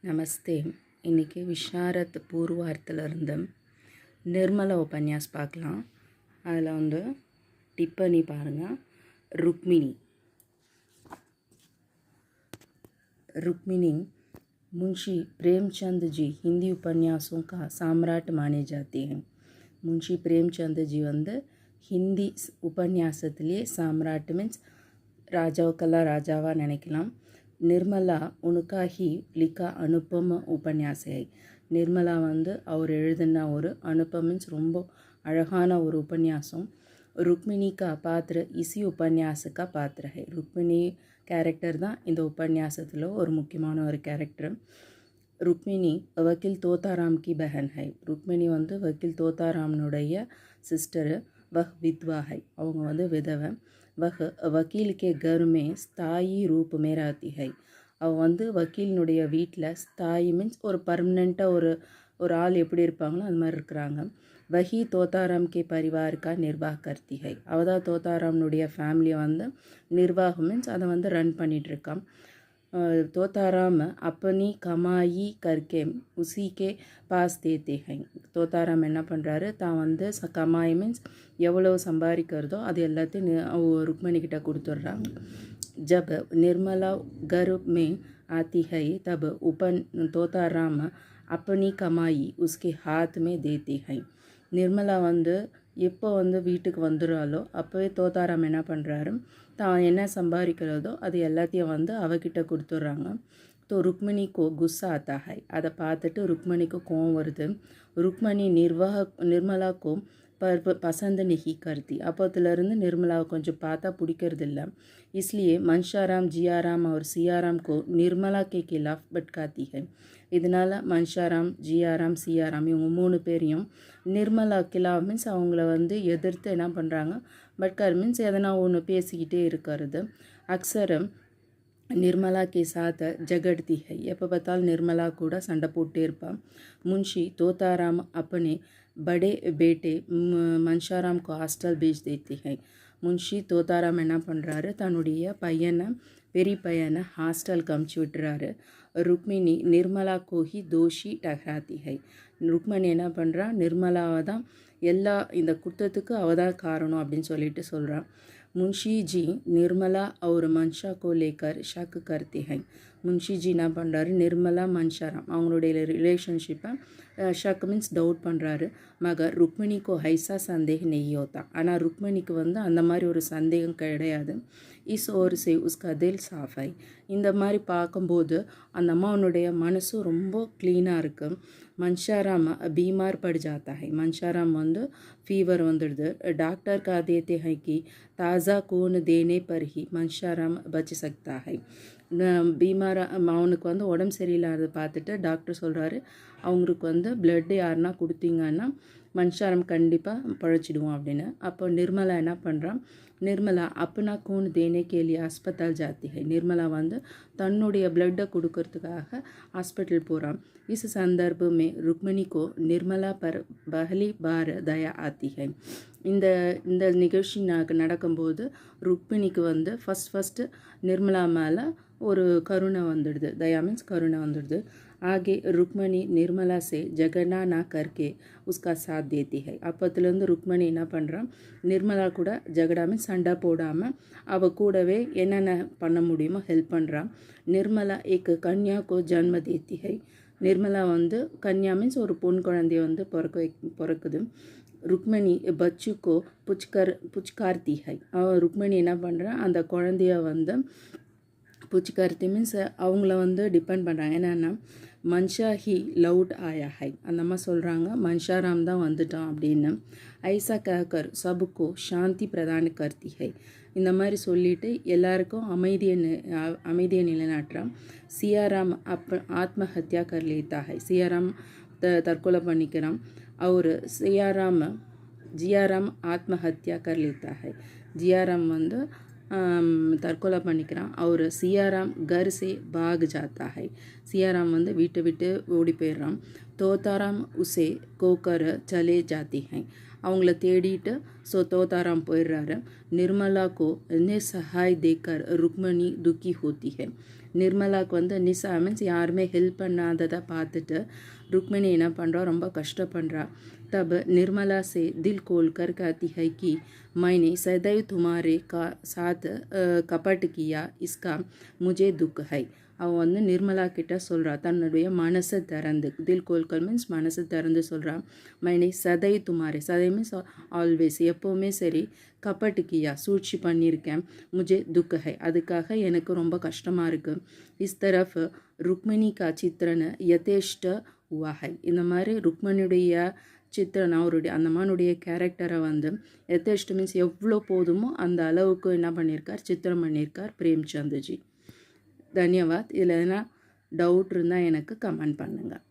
நமஸ்தே. இன்றைக்கி விஷாரத் பூர்வார்த்தில் இருந்து நிர்மலா உபன்யாஸ் பார்க்கலாம். அதில் வந்து டிப்பனி பாருங்கள். रुक्मिणी मुंशी प्रेमचंद जी हिंदी उपन्यासों का सम्राट माने जाते हैं. मुंशी प्रेमचंद जी வந்து ஹிந்தி உபன்யாசத்திலே சாம்ராட் மீன்ஸ் ராஜாவுக்கெல்லாம் ராஜாவாக நினைக்கலாம். நிர்மலா உனக்கா ही लिखा अनुपम उपन्यास है. நிர்மலா வந்து அவர் எழுதின ஒரு அனுப்பம் மீன்ஸ் ரொம்ப அழகான ஒரு உபன்யாசம். रुक्मिणी का पात्र इसी उपन्यास का पात्र है. रुक्मिणी கேரக்டர் தான் இந்த உபன்யாசத்தில் ஒரு முக்கியமான ஒரு கேரக்டர். रुक्मिणी वकील तोताराम की बहन है. रुक्मिणी வந்து வக்கீல் தோத்தாராமனுடைய சிஸ்டர். वह विधवा है. அவங்க வந்து விதவை. वह वकील के घर में स्थायी रूप में रहती है. அவள் வந்து வக்கீலினுடைய வீட்டில் ஸ்தாயி மீன்ஸ் ஒரு பர்மனெண்ட்டாக ஒரு ஆள் எப்படி இருப்பாங்களோ அது மாதிரி இருக்கிறாங்க. वही तोताराम के परिवार का निर्वाह करती है. அவள் தான் தோத்தாராமனுடைய ஃபேமிலியை வந்து நிர்வாகம் மீன்ஸ் அதை வந்து ரன் பண்ணிகிட்ருக்கான். तोताराम अपनी कमाई करके उसी के पास देते हैं. தோத்தாராம் என்ன பண்ணுறாரு, தான் வந்து கமாய் மீன்ஸ் எவ்வளோ சம்பாதிக்கிறதோ அது எல்லாத்தையும் रुक्मिणी கிட்ட கொடுத்துட்றாங்க. जब निर्मला घर में आती है तब तोताराम अपनी कमाई उसके हाथ में देते हैं. நிர்மலா வந்து எப்போ வந்து வீட்டுக்கு வந்துடுறாலோ அப்போவே தோத்தாராம் என்ன பண்ணுறாரு, தான் என்ன சம்பாதிக்கிறதோ அது எல்லாத்தையும் வந்து அவகிட்ட கொடுத்துட்றாங்க. तो रुक्मिणी को गुस्सा आता है. அதை பார்த்துட்டு रुक्मिणीக்கு கோவம் வருது. रुक्मिणी निर्मला को पसंद नहीं करती. அப்போத்துலேருந்து நிர்மலாவை கொஞ்சம் பார்த்தா பிடிக்கிறதில்ல. इसलिए मनशाराम जियाराम और सियाराम को निर्मला के खिलाफ भटकाती है. இதனால் மன்ஷாராம் ஜியாராம் சியாராம் இவங்க 3 பேரையும் நிர்மலா கிலாஃப் மீன்ஸ் அவங்கள வந்து எதிர்த்து என்ன பண்ணுறாங்க, பட்கார் மீன்ஸ் எதனா ஒன்று பேசிக்கிட்டே இருக்கிறது. அக்சரம் निर्मला के साथ झगड़ती है. எப்போ பார்த்தாலும் நிர்மலா கூட சண்டை போட்டே இருப்பான். मुंशी तोताराम अपने बड़े बेटे मनशाराम को हॉस्टल भेज देते हैं. मुंशी तोताराम என்ன பண்ணுறாரு, தன்னுடைய பெரிய பையனை ஹாஸ்டலுக்கு அமுச்சு விட்டுறாரு. रुक्मिणी निर्मला को ही दोषी ठहराती है. रुक्मिणी என்ன பண்ணுறா, நிர்மலாவை தான் எல்லா இந்த குற்றத்துக்கு அவள் தான் காரணம் அப்படின்னு சொல்லிட்டு சொல்கிறான். मुंशी जी निर्मला और मंशा को लेकर शक करते हैं. मुंशी जी என்ன பண்ணுறாரு, நிர்மலா மன்ஷாராம் அவங்களுடைய ரிலேஷன்ஷிப்பை ஷக் மீன்ஸ் டவுட் பண்ணுறாரு. மகர் रुक्मिणी को ऐसा संदेह नहीं होता. ஆனால் रुक्मिणीக்கு வந்து அந்த மாதிரி ஒரு சந்தேகம் கிடையாது. इस ओर से उसका दिल साफ है. இந்த மாதிரி பார்க்கும்போது அந்த அம்மாவனுடைய மனசு ரொம்ப க்ளீனாக இருக்குது. மன்ஷாராம் பீமார் பட் ஜாத்தா है. மன்ஷாராம் வந்து ஃபீவர் வந்துடுது. டாக்டர் का देते हैं कि ताज़ा खून देने पर ही மன்ஷாராம் बच सकता है. பீமாரா அவனுக்கு வந்து உடம்பு சரியில்லாத பார்த்துட்டு டாக்டர் சொல்கிறாரு, அவங்களுக்கு வந்து பிளட்டு யாருன்னா கொடுத்தீங்கன்னா மன்ஷாராம் கண்டிப்பாக பழச்சிடுவோம் அப்படின்னு. அப்போ நிர்மலா என்ன பண்ணுறான், நிர்மலா अपना खून देने के लिए अस्पताल जाती है. நிர்மலா வந்து தன்னுடைய பிளட்டை கொடுக்கறதுக்காக ஹாஸ்பிட்டல் போகிறான். इस संदर्भ में रुक्मिणी को निर्मला पर पहली बार दया आती है. இந்த நிகழ்ச்சி நடக்கும்போது ருக்மிணிக்கு வந்து ஃபஸ்ட்டு நிர்மலா மேலே ஒரு கருணை வந்துடுது. தயா மீன்ஸ் கருணை வந்துடுது. ஆகே रुक्मिणी निर्मला से झगड़ा ना करके उसका साथ देती है. அப்போத்துலேருந்து रुक्मिणी என்ன பண்ணுறான், நிர்மலா கூட ஜகடா மீன்ஸ் சண்டை போடாமல் அவள் கூடவே என்னென்ன பண்ண முடியுமோ ஹெல்ப் பண்ணுறான். நிர்மலா एक कन्या को जन्म देती है. நிர்மலா வந்து கன்யா மீன்ஸ் ஒரு பொன் குழந்தைய வந்து பிறக்குது. रुक्मिणी बच्चू को पुचकारती है. रुक्मिणी என்ன பண்ணுறான், அந்த குழந்தைய வந்து புச்சிக்கார்த்தி மீன்ஸ் அவங்கள வந்து டிபெண்ட் பண்ணுறாங்க. என்னென்னா மன்ஷா ஹி லவுட் ஆயா ஹை. அந்த அம்மா சொல்கிறாங்க மன்ஷாராம் தான் வந்துட்டான் அப்படின்னு. ஐசா கேக்கர் சபுக்கோ சாந்தி பிரதான கர்த்தி ஹை. இந்த மாதிரி சொல்லிட்டு எல்லாருக்கும் அமைதியை நிலைநாட்டுறான். சியாராம் ஆத்மஹத்யா கர் லேத்தா ஹை. சியாராம் தற்கொலை பண்ணிக்கிறான். அவர் ஜியாராம் ஆத்மஹத்யா கர் லேத்தா ஹை. ஜியாராம் வந்து தற்கொலை பண்ணிக்கிறான். அவர் சியாராம் கர் சே பாக் ஜாத்தா ஹை. சியாராம் வந்து வீட்டை விட்டு ஓடி போயிடுறான். தோத்தாராம் உசே கோக்கர் சலே ஜாத்தி ஹை. அவங்கள தேடிட்டு தோத்தாராம் போயிடுறாரு. நிர்மலா கோ நிசஹாய் தேக்கர் रुक्मिणी दुखी होती है. நிர்மலாவுக்கு வந்து நிசா மீன்ஸ் யாருமே ஹெல்ப் பண்ணாததை பார்த்துட்டு ருக்மிணி என்ன பண்ணுறா, ரொம்ப கஷ்டப்படுறா. तब निर्मला से दिल खोल कर कहती है कि मैंने सदैव तुम्हारे का साथ कपट किया, इसका मुझे दुख है. அவள் வந்து நிர்மலா கிட்ட சொல்கிறா, தன்னுடைய மனசை திறந்து, தில் கோல்கல் மீன்ஸ் மனசை திறந்து சொல்கிறா, மைனே சதை துமாரே, சதை மீன்ஸ் ஆல்வேஸ், எப்போவுமே சரி, கப்பட்டுக்கியா சூழ்ச்சி பண்ணியிருக்கேன், முஜே துக்க ஹை, அதுக்காக எனக்கு ரொம்ப கஷ்டமாக இருக்குது. இஸ் தரஃப் ருக்மிணி கா சித்திரன் யதேஷ்ட உவா ஹை, இந்த மாதிரி ருக்மணியுடைய சித்திரன், அவருடைய அந்த அம்மானுடைய கேரக்டரை வந்து எத்தேஷ்ட மீன்ஸ் எவ்வளோ போதுமோ அந்த அளவுக்கு என்ன பண்ணியிருக்கார், சித்திரம் பண்ணியிருக்கார் பிரேம்சந்த்ஜி. தன்யவாத். இதில் எதனா டவுட் இருந்தால் எனக்கு கமெண்ட் பண்ணுங்கள்.